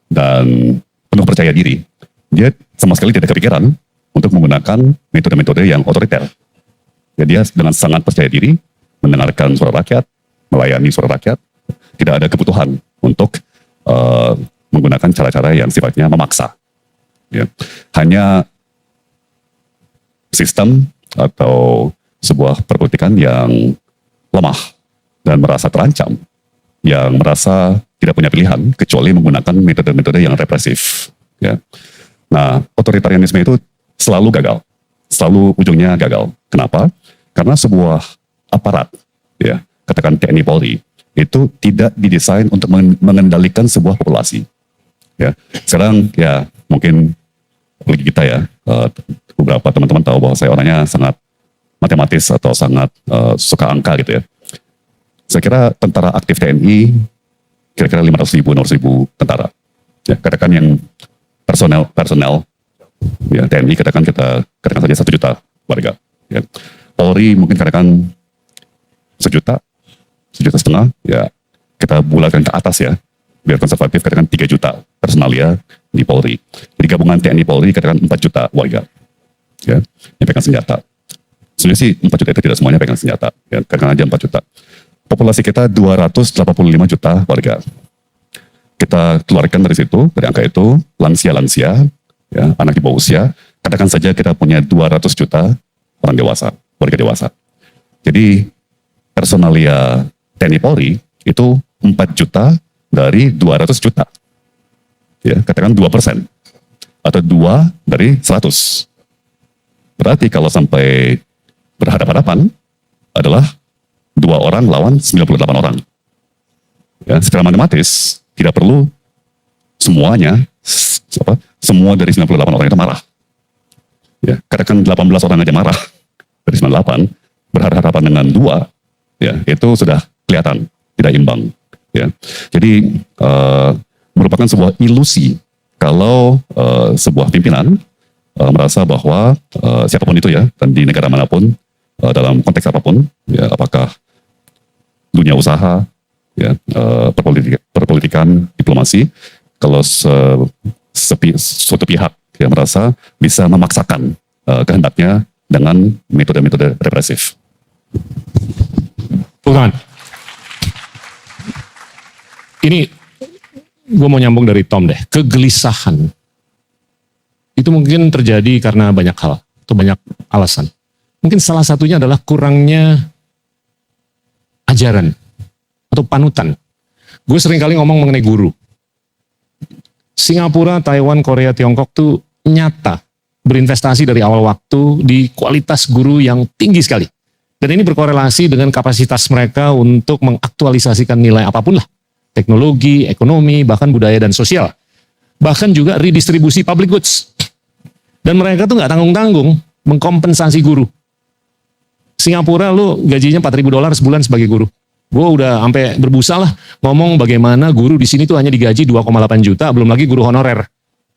dan penuh percaya diri, dia sama sekali tidak kepikiran untuk menggunakan metode-metode yang otoriter. Ya, dia dengan sangat percaya diri mendengarkan suara rakyat, melayani suara rakyat, tidak ada kebutuhan untuk menggunakan cara-cara yang sifatnya memaksa. Ya. Hanya sistem atau sebuah perpolitikan yang lemah dan merasa terancam, yang merasa tidak punya pilihan kecuali menggunakan metode-metode yang represif. Ya. Nah, otoritarianisme itu selalu gagal, selalu ujungnya gagal. Kenapa? Karena sebuah aparat, ya, katakan TNI Polri, itu tidak didesain untuk mengendalikan sebuah populasi. Ya, sekarang ya mungkin bagi kita, ya, beberapa teman-teman tahu bahwa saya orangnya sangat matematis atau sangat suka angka gitu, ya. Saya kira tentara aktif TNI kira-kira 500.000 tentara. Ya, katakan yang personel ya, TNI katakan saja 1 juta warga. Ya. Polri mungkin katakan 1 juta, 1,5 juta, ya kita bulatkan ke atas, ya, biar konservatif, katakan 3 juta personalia di Polri. Jadi gabungan TNI Polri katakan 4 juta warga, ya, yang pegang senjata. Sebenarnya sih 4 juta itu tidak semuanya pegang senjata, ya, katakan aja 4 juta. Populasi kita 285 juta warga. Kita keluarkan dari situ, dari angka itu, lansia-lansia, ya, anak di bawah usia, katakan saja kita punya 200 juta orang dewasa, warga dewasa. Jadi personalia TNI Polri itu 4 juta dari 200 juta. Ya, katakan 2%. Atau 2 dari 100. Berarti kalau sampai berhadapan-hadapan adalah 2 orang lawan 98 orang. Ya, secara matematis tidak perlu semuanya, semua dari 98 orang itu marah. Ya, katakan 18 orang aja marah dari 98, berhadapan dengan 2, ya, itu sudah kelihatan tidak imbang. Ya, jadi merupakan sebuah ilusi kalau sebuah pimpinan merasa bahwa siapapun itu, ya, dan di negara manapun, dalam konteks apapun, ya, apakah dunia usaha, ya, perpolitikan, diplomasi, kalau suatu pihak yang merasa bisa memaksakan kehendaknya dengan metode-metode represif. Bukan. Ini gue mau nyambung dari Tom deh. Kegelisahan itu mungkin terjadi karena banyak hal atau banyak alasan. Mungkin salah satunya adalah kurangnya ajaran atau panutan. Gue sering kali ngomong mengenai guru. Singapura, Taiwan, Korea, Tiongkok tuh nyata berinvestasi dari awal waktu di kualitas guru yang tinggi sekali. Dan ini berkorelasi dengan kapasitas mereka untuk mengaktualisasikan nilai apapun lah. Teknologi, ekonomi, bahkan budaya dan sosial. Bahkan juga redistribusi public goods. Dan mereka tuh nggak tanggung-tanggung mengkompensasi guru. Singapura lu gajinya $4.000 sebulan sebagai guru. Gue udah sampai berbusa lah ngomong bagaimana guru di sini tuh hanya digaji 2,8 juta, belum lagi guru honorer.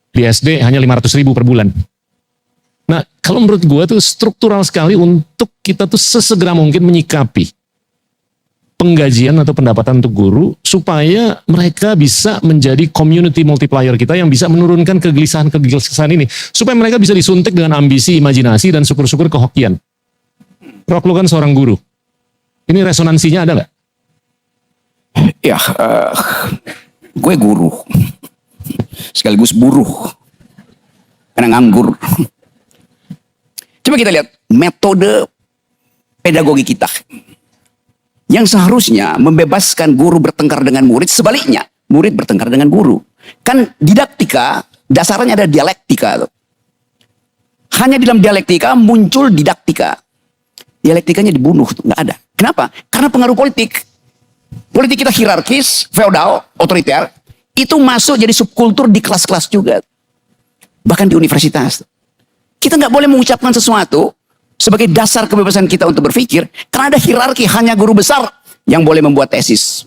Di SD hanya 500.000 per bulan. Nah, kalau menurut gue tuh struktural sekali untuk kita tuh sesegera mungkin menyikapi penggajian atau pendapatan untuk guru supaya mereka bisa menjadi community multiplier kita yang bisa menurunkan kegelisahan ini. Supaya mereka bisa disuntik dengan ambisi, imajinasi, dan syukur-syukur kehokian. Rock, lu kan seorang guru. Ini resonansinya ada nggak? Ya, gue guru. Sekaligus buruh. Karena nganggur. Coba kita lihat metode pedagogi kita. Yang seharusnya membebaskan guru bertengkar dengan murid, sebaliknya murid bertengkar dengan guru. Kan didaktika, dasarnya ada dialektika. Hanya di dalam dialektika muncul didaktika. Dialektikanya dibunuh, nggak ada. Kenapa? Karena pengaruh politik. Politik kita hierarkis, feodal, otoriter, itu masuk jadi subkultur di kelas-kelas juga. Bahkan di universitas. Kita nggak boleh mengucapkan sesuatu sebagai dasar kebebasan kita untuk berpikir, karena ada hierarki, hanya guru besar yang boleh membuat tesis.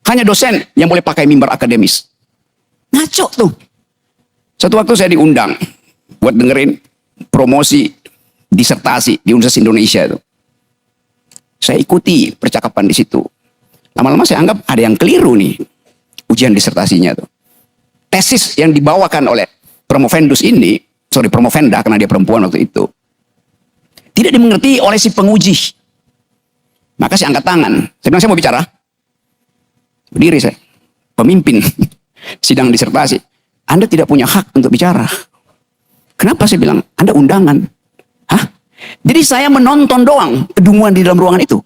Hanya dosen yang boleh pakai mimbar akademis. Ngaco tuh. Satu waktu saya diundang buat dengerin promosi disertasi di Universitas Indonesia itu. Saya ikuti percakapan di situ. Lama-lama saya anggap ada yang keliru nih ujian disertasinya tuh. Tesis yang dibawakan oleh promovendus ini, promovenda karena dia perempuan waktu itu, tidak dimengerti oleh si penguji. Maka saya angkat tangan. Saya bilang, saya mau bicara. Berdiri saya. Pemimpin sidang disertasi. Anda tidak punya hak untuk bicara. Kenapa saya bilang? Anda undangan. Hah? Jadi saya menonton doang kedunguan di dalam ruangan itu.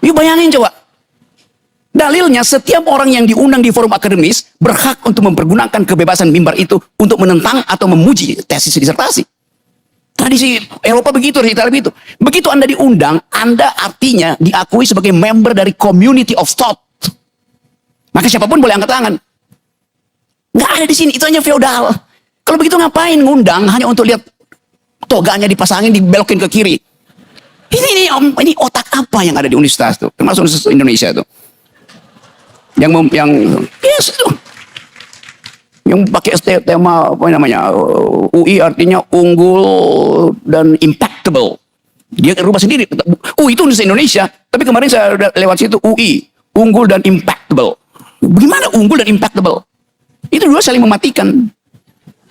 Yuk bayangin coba. Dalilnya setiap orang yang diundang di forum akademis berhak untuk mempergunakan kebebasan mimbar itu untuk menentang atau memuji tesis disertasi. Tradisi Eropa begitu, tradisi Italia begitu. Begitu Anda diundang, Anda artinya diakui sebagai member dari community of thought. Maka siapapun boleh angkat tangan. Nggak ada di sini, itu hanya feodal. Kalau begitu ngapain ngundang hanya untuk lihat toganya dipasangin, dibelokin ke kiri. Ini otak apa yang ada di universitas tuh? Termasuk Universitas Indonesia tuh. Yang pakai tema apa namanya, UI artinya unggul dan impactable. Dia rubah sendiri. Itu Universitas Indonesia. Tapi kemarin saya udah lewat situ, UI unggul dan impactable. Bagaimana unggul dan impactable? Itu dua saling mematikan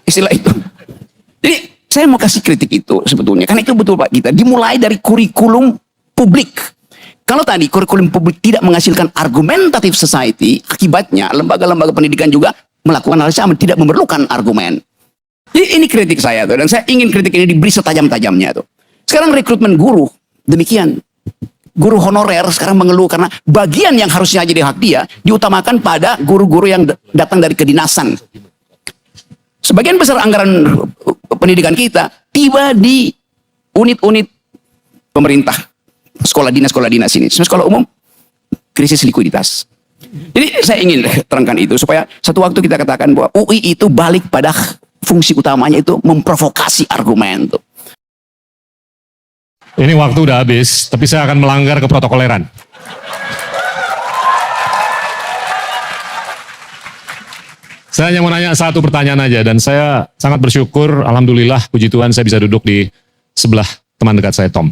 istilah itu. Jadi saya mau kasih kritik itu sebetulnya, karena itu betul Pak kita dimulai dari kurikulum publik. Kalau tadi kurikulum publik tidak menghasilkan argumentatif society, akibatnya lembaga-lembaga pendidikan juga melakukan hal sama, tidak memerlukan argumen. Jadi ini kritik saya tuh, dan saya ingin kritik ini diberi setajam-tajamnya tuh. Sekarang rekrutmen guru demikian. Guru honorer sekarang mengeluh karena bagian yang harusnya jadi hak dia diutamakan pada guru-guru yang datang dari kedinasan. Sebagian besar anggaran pendidikan kita tiba di unit-unit pemerintah, sekolah dinas ini. Sekolah umum krisis likuiditas. Jadi saya ingin terangkan itu supaya satu waktu kita katakan bahwa UI itu balik pada fungsi utamanya itu memprovokasi argumen tuh. Ini waktu udah habis, tapi saya akan melanggar keprotokoleran. Saya hanya mau nanya satu pertanyaan aja, dan saya sangat bersyukur, alhamdulillah, puji Tuhan saya bisa duduk di sebelah teman dekat saya, Tom.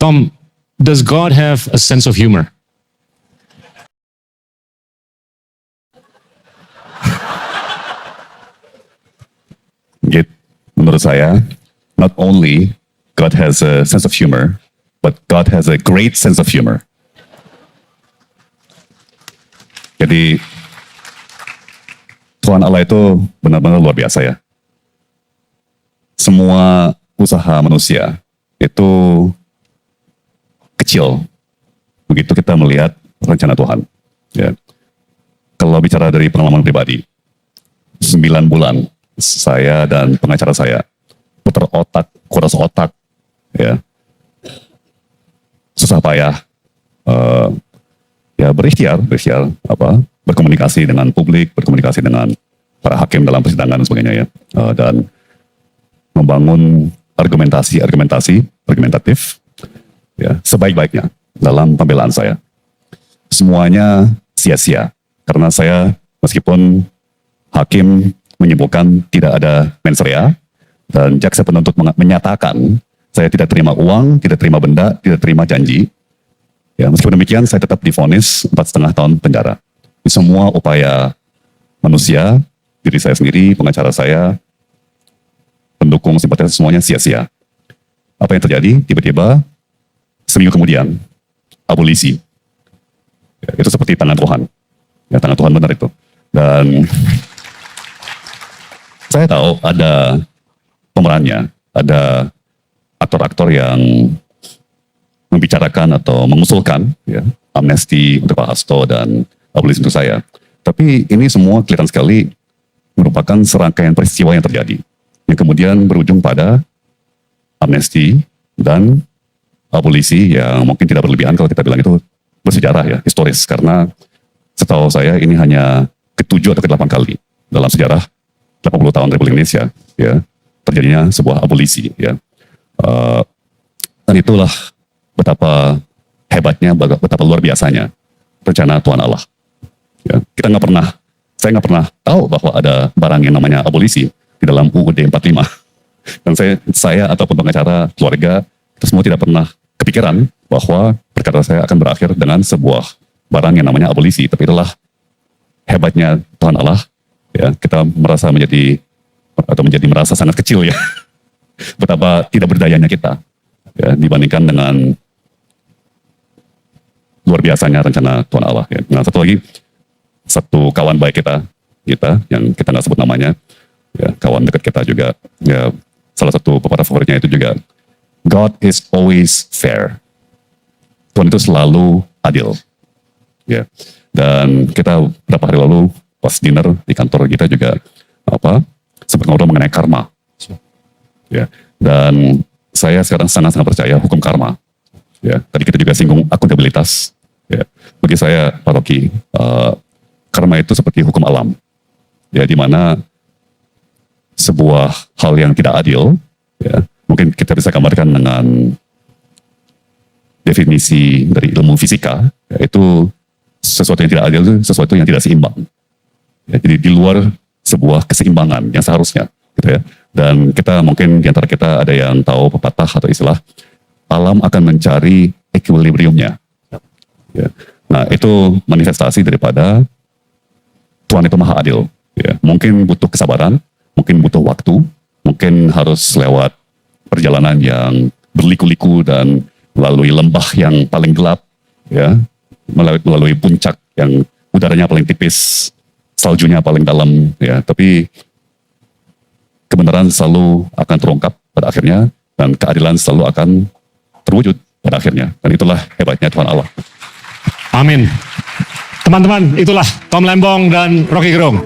Tom, does God have a sense of humor? menurut saya, not only God has a sense of humor, but God has a great sense of humor. Jadi Tuhan Allah itu benar-benar luar biasa ya. Semua usaha manusia itu kecil begitu kita melihat rencana Tuhan. Ya. Kalau bicara dari pengalaman pribadi, 9 bulan saya dan pengacara saya putar otak, kuras otak, ya, susah payah, ya berikhtiar, berkomunikasi dengan publik, berkomunikasi dengan para hakim dalam persidangan dan sebagainya ya, dan membangun argumentatif, ya, sebaik-baiknya dalam pembelaan saya. Semuanya sia-sia karena saya meskipun hakim menyebutkan tidak ada mens rea dan jaksa penuntut menyatakan saya tidak terima uang, tidak terima benda, tidak terima janji. Ya, meskipun demikian saya tetap divonis 4,5 tahun penjara. Ini semua upaya manusia, diri saya sendiri, pengacara saya, pendukung, simpatisan semuanya sia-sia. Apa yang terjadi? Tiba-tiba seminggu kemudian abolisi. Ya, itu seperti tangan Tuhan. Ya, tangan Tuhan benar itu. Dan saya tahu ada pemerannya, ada aktor-aktor yang membicarakan atau mengusulkan ya, amnesti untuk Pak Hasto dan abolisi untuk saya. Tapi ini semua kelihatan sekali merupakan serangkaian peristiwa yang terjadi, yang kemudian berujung pada amnesti dan abolisi yang mungkin tidak berlebihan kalau kita bilang itu bersejarah ya, historis. Karena setahu saya ini hanya ke-7 atau ke-8 kali dalam sejarah 80 tahun Republik Indonesia ya terjadinya sebuah abolisi ya. Dan itulah betapa hebatnya, betapa luar biasanya rencana Tuhan Allah. Ya, saya nggak pernah tahu bahwa ada barang yang namanya abolisi di dalam UUD 45. Dan saya ataupun pengacara, keluarga, kita semua tidak pernah kepikiran bahwa perkara saya akan berakhir dengan sebuah barang yang namanya abolisi. Tapi itulah hebatnya Tuhan Allah. Ya, kita merasa merasa sangat kecil ya. Betapa tidak berdayanya kita ya, dibandingkan dengan luar biasanya rencana Tuhan Allah ya. Nah, satu kawan baik kita yang kita nggak sebut namanya ya, kawan dekat kita juga ya, salah satu pepatah favoritnya itu juga, God is always fair. Tuhan itu selalu adil ya. Dan kita beberapa hari lalu pas dinner di kantor kita juga sempat ngobrol mengenai karma. Ya. Dan saya sekarang sangat-sangat percaya hukum karma. Ya. Tadi kita juga singgung akuntabilitas. Ya. Bagi saya, Pak Rocky, karma itu seperti hukum alam. Ya, di mana sebuah hal yang tidak adil, ya, mungkin kita bisa gambarkan dengan definisi dari ilmu fisika, yaitu sesuatu yang tidak adil itu sesuatu yang tidak seimbang. Ya, jadi di luar sebuah keseimbangan yang seharusnya, gitu ya. Dan kita mungkin di antara kita ada yang tahu pepatah atau istilah alam akan mencari equilibriumnya. Ya. Nah, itu manifestasi daripada Tuhan itu maha adil. Ya. Mungkin butuh kesabaran, mungkin butuh waktu, mungkin harus lewat perjalanan yang berliku-liku dan melalui lembah yang paling gelap, ya, melalui puncak yang udaranya paling tipis, saljunya paling dalam, ya. Tapi kebenaran selalu akan terungkap pada akhirnya dan keadilan selalu akan terwujud pada akhirnya. Dan itulah hebatnya Tuhan Allah. Amin. Teman-teman, itulah Tom Lembong dan Rocky Gerung.